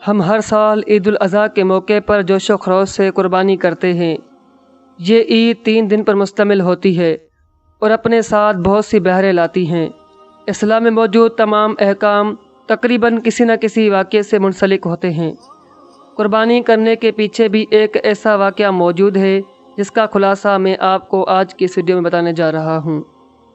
ہم ہر سال عید الاضحیٰ کے موقع پر جوش و خروش سے قربانی کرتے ہیں۔ یہ عید 3 دن پر مشتمل ہوتی ہے اور اپنے ساتھ بہت سی بہریں لاتی ہیں۔ اسلام میں موجود تمام احکام تقریباً کسی نہ کسی واقعے سے منسلک ہوتے ہیں۔ قربانی کرنے کے پیچھے بھی ایک ایسا واقعہ موجود ہے جس کا خلاصہ میں آپ کو آج کی اس ویڈیو میں بتانے جا رہا ہوں۔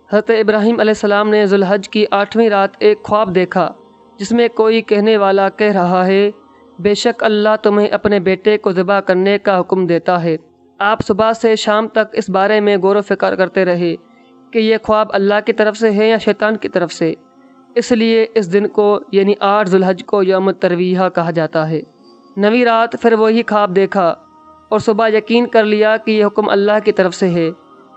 حضرت ابراہیم علیہ السلام نے ذو الحج کی 8ویں رات ایک خواب دیکھا جس میں کوئی کہنے والا کہہ رہا ہے، بے شک اللہ تمہیں اپنے بیٹے کو ذبح کرنے کا حکم دیتا ہے۔ آپ صبح سے شام تک اس بارے میں غور و فکر کرتے رہے کہ یہ خواب اللہ کی طرف سے ہے یا شیطان کی طرف سے۔ اس لیے اس دن کو یعنی 8 ذو الحج کو یوم الترویہ کہا جاتا ہے۔ 9ویں رات پھر وہی خواب دیکھا اور صبح یقین کر لیا کہ یہ حکم اللہ کی طرف سے ہے،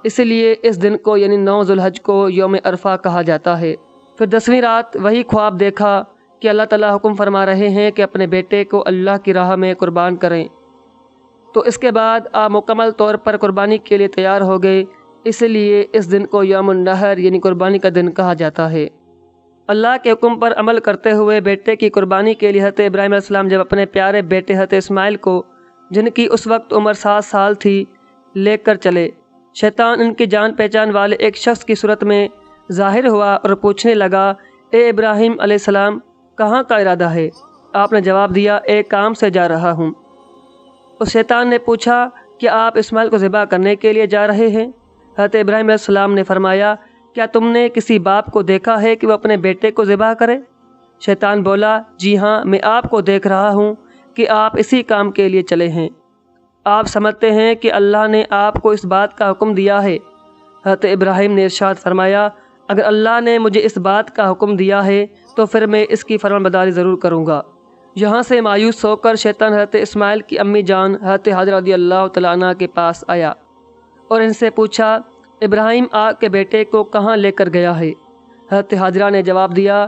اس لیے اس دن کو یعنی 9 ذو الحج کو یوم عرفہ کہا جاتا ہے۔ پھر 10ویں رات وہی خواب دیکھا کہ اللہ تعالیٰ حکم فرما رہے ہیں کہ اپنے بیٹے کو اللہ کی راہ میں قربان کریں، تو اس کے بعد آپ مکمل طور پر قربانی کے لیے تیار ہو گئے، اس لیے اس دن کو یوم النحر یعنی قربانی کا دن کہا جاتا ہے۔ اللہ کے حکم پر عمل کرتے ہوئے بیٹے کی قربانی کے لیے حضرت ابراہیم علیہ السلام جب اپنے پیارے بیٹے حضرت اسماعیل کو، جن کی اس وقت عمر 7 سال تھی، لے کر چلے، شیطان ان کی جان پہچان والے ایک شخص کی صورت میں ظاہر ہوا اور پوچھنے لگا، اے ابراہیم علیہ السلام کہاں کا ارادہ ہے؟ آپ نے جواب دیا، ایک کام سے جا رہا ہوں۔ اس شیطان نے پوچھا کہ آپ اسماعیل کو ذبح کرنے کے لیے جا رہے ہیں؟ حضرت ابراہیم علیہ السلام نے فرمایا، کیا تم نے کسی باپ کو دیکھا ہے کہ وہ اپنے بیٹے کو ذبح کرے؟ شیطان بولا، جی ہاں، میں آپ کو دیکھ رہا ہوں کہ آپ اسی کام کے لیے چلے ہیں۔ آپ سمجھتے ہیں کہ اللہ نے آپ کو اس بات کا حکم دیا ہے؟ حضرت ابراہیم نے ارشاد فرمایا، اگر اللہ نے مجھے اس بات کا حکم دیا ہے تو پھر میں اس کی فرمانبرداری ضرور کروں گا۔ یہاں سے مایوس ہو کر شیطان حضرت اسماعیل کی امی جان حضرت حاجرہ رضی اللہ تعالیٰ عنہ کے پاس آیا اور ان سے پوچھا، ابراہیم آپ کے بیٹے کو کہاں لے کر گیا ہے؟ حضرت حاجرہ نے جواب دیا،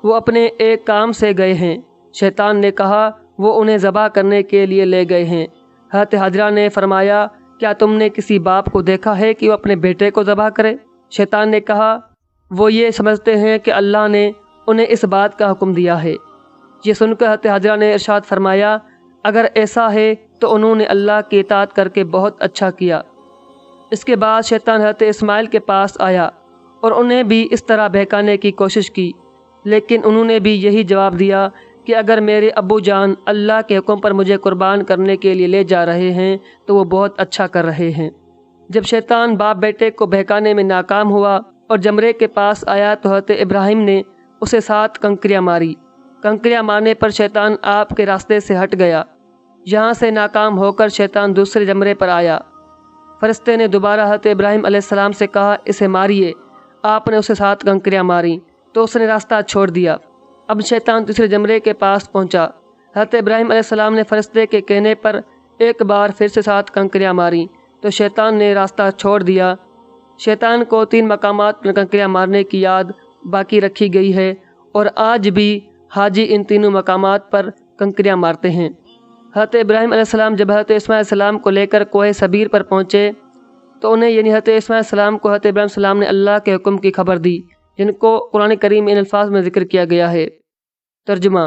وہ اپنے ایک کام سے گئے ہیں۔ شیطان نے کہا، وہ انہیں ذبح کرنے کے لیے لے گئے ہیں۔ حضرت حاجرہ نے فرمایا، کیا تم نے کسی باپ کو دیکھا ہے کہ وہ اپنے بیٹے کو ذبح کرے؟ شیطان نے کہا، وہ یہ سمجھتے ہیں کہ اللہ نے انہیں اس بات کا حکم دیا ہے۔ یہ سن کر حضرت حاجرہ نے ارشاد فرمایا، اگر ایسا ہے تو انہوں نے اللہ کی اطاعت کر کے بہت اچھا کیا۔ اس کے بعد شیطان حضرت اسماعیل کے پاس آیا اور انہیں بھی اس طرح بہکانے کی کوشش کی، لیکن انہوں نے بھی یہی جواب دیا کہ اگر میرے ابو جان اللہ کے حکم پر مجھے قربان کرنے کے لیے لے جا رہے ہیں تو وہ بہت اچھا کر رہے ہیں۔ جب شیطان باپ بیٹے کو بہکانے میں ناکام ہوا اور جمرے کے پاس آیا تو حضرت ابراہیم نے اسے 7 کنکریاں ماری۔ کنکریاں مارنے پر شیطان آپ کے راستے سے ہٹ گیا۔ یہاں سے ناکام ہو کر شیطان دوسرے جمرے پر آیا۔ فرشتے نے دوبارہ حضرت ابراہیم علیہ السلام سے کہا، اسے ماریے۔ آپ نے اسے 7 کنکریاں ماریں تو اس نے راستہ چھوڑ دیا۔ اب شیطان تیسرے جمرے کے پاس پہنچا۔ حضرت ابراہیم علیہ السلام نے فرشتے کے کہنے پر ایک بار پھر سے 7 کنکریاں ماریں تو شیطان نے راستہ چھوڑ دیا۔ شیطان کو 3 مقامات پر کنکریاں مارنے کی یاد باقی رکھی گئی ہے اور آج بھی حاجی ان تینوں مقامات پر کنکریاں مارتے ہیں۔ حضرت ابراہیم علیہ السلام جب حضرت اسماعیل علیہ السلام کو لے کر کوہ صبیر پر پہنچے تو انہیں یعنی حضرت اسماعیل علیہ السلام کو حضرت ابراہیم علیہ السلام نے اللہ کے حکم کی خبر دی، جن کو قرآن کریم میں ان الفاظ میں ذکر کیا گیا ہے۔ ترجمہ،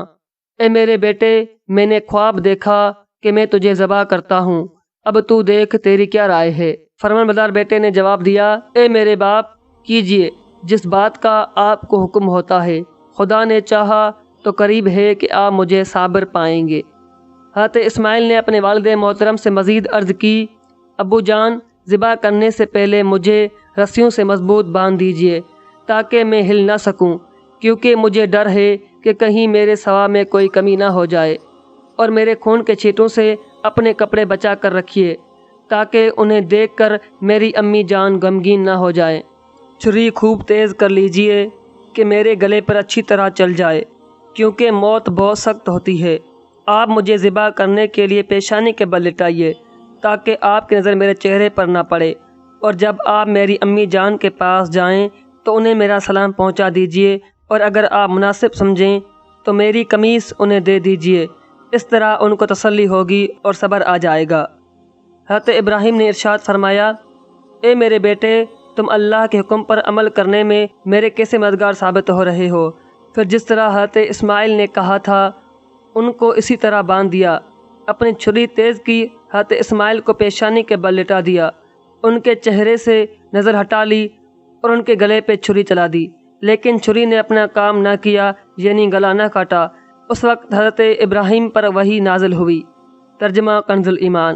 اے میرے بیٹے، میں نے خواب دیکھا کہ میں تجھے ذبح کرتا ہوں، اب تو دیکھ تیری کیا رائے ہے؟ فرمان بردار بیٹے نے جواب دیا، اے میرے باپ، کیجئے جس بات کا آپ کو حکم ہوتا ہے، خدا نے چاہا تو قریب ہے کہ آپ مجھے صابر پائیں گے۔ حضرت اسماعیل نے اپنے والد محترم سے مزید عرض کی، ابو جان، ذبح کرنے سے پہلے مجھے رسیوں سے مضبوط باندھ دیجئے تاکہ میں ہل نہ سکوں، کیونکہ مجھے ڈر ہے کہ کہیں میرے ثواب میں کوئی کمی نہ ہو جائے، اور میرے خون کے چھینٹوں سے اپنے کپڑے بچا کر رکھیے تاکہ انہیں دیکھ کر میری امی جان غمگین نہ ہو جائے۔ چھری خوب تیز کر لیجئے کہ میرے گلے پر اچھی طرح چل جائے، کیونکہ موت بہت سخت ہوتی ہے۔ آپ مجھے ذبح کرنے کے لیے پیشانی کے بل لٹائیے تاکہ آپ کی نظر میرے چہرے پر نہ پڑے، اور جب آپ میری امی جان کے پاس جائیں تو انہیں میرا سلام پہنچا دیجئے، اور اگر آپ مناسب سمجھیں تو میری قمیص انہیں دے دیجئے، اس طرح ان کو تسلی ہوگی اور صبر آ جائے گا۔ حضرت ابراہیم نے ارشاد فرمایا، اے میرے بیٹے، تم اللہ کے حکم پر عمل کرنے میں میرے کیسے مددگار ثابت ہو رہے ہو؟ پھر جس طرح حضرت اسماعیل نے کہا تھا ان کو اسی طرح باندھ دیا۔ اپنی چھری تیز کی، حضرت اسماعیل کو پیشانی کے بل لٹا دیا، ان کے چہرے سے نظر ہٹا لی اور ان کے گلے پہ چھری چلا دی، لیکن چھری نے اپنا کام نہ کیا، یعنی گلا نہ کاٹا۔ اس وقت حضرت ابراہیم پر وحی نازل ہوئی۔ ترجمہ کنز الایمان۔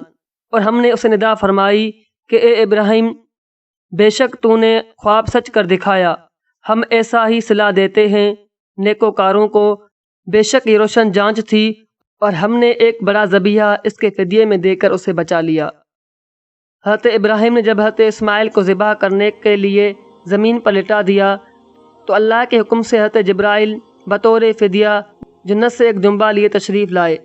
اور ہم نے اسے ندا فرمائی کہ اے ابراہیم، بے شک تو نے خواب سچ کر دکھایا، ہم ایسا ہی صلاح دیتے ہیں نیکوکاروں کو۔ بے شک یہ روشن جانچ تھی اور ہم نے ایک بڑا ذبیحہ اس کے فدیے میں دے کر اسے بچا لیا۔ حضرت ابراہیم نے جب حضرت اسماعیل کو ذبح کرنے کے لیے زمین پر لٹا دیا تو اللہ کے حکم سے حضرت جبرائیل بطور فدیہ جنت سے ایک دمبا لیے تشریف لائے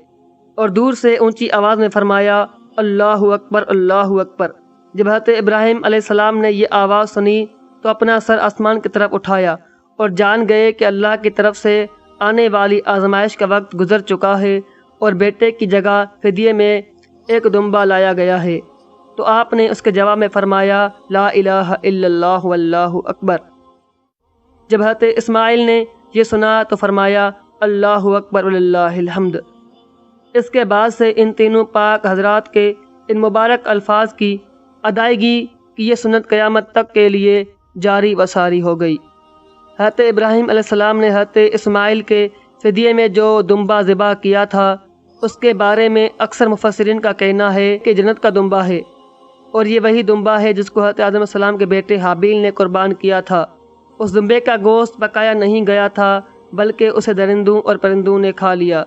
اور دور سے اونچی آواز میں فرمایا، اللہ اکبر، اللہ اکبر۔ جب حضرت ابراہیم علیہ السلام نے یہ آواز سنی تو اپنا سر آسمان کی طرف اٹھایا اور جان گئے کہ اللہ کی طرف سے آنے والی آزمائش کا وقت گزر چکا ہے اور بیٹے کی جگہ فدیے میں ایک دمبا لایا گیا ہے۔ تو آپ نے اس کے جواب میں فرمایا، لا الہ الا اللہ واللہ اکبر۔ جب حضرت اسماعیل نے یہ سنا تو فرمایا، اللہ اکبر وللہ الحمد۔ اس کے بعد سے ان تینوں پاک حضرات کے ان مبارک الفاظ کی ادائیگی کی یہ سنت قیامت تک کے لیے جاری و ساری ہو گئی۔ حضرت ابراہیم علیہ السلام نے حضرت اسماعیل کے فدیے میں جو دمبا ذبح کیا تھا اس کے بارے میں اکثر مفسرین کا کہنا ہے کہ جنت کا دمبا ہے، اور یہ وہی دمبا ہے جس کو حضرت آدم علیہ السلام کے بیٹے حابیل نے قربان کیا تھا۔ اس دمبے کا گوشت پکایا نہیں گیا تھا بلکہ اسے درندوں اور پرندوں نے کھا لیا۔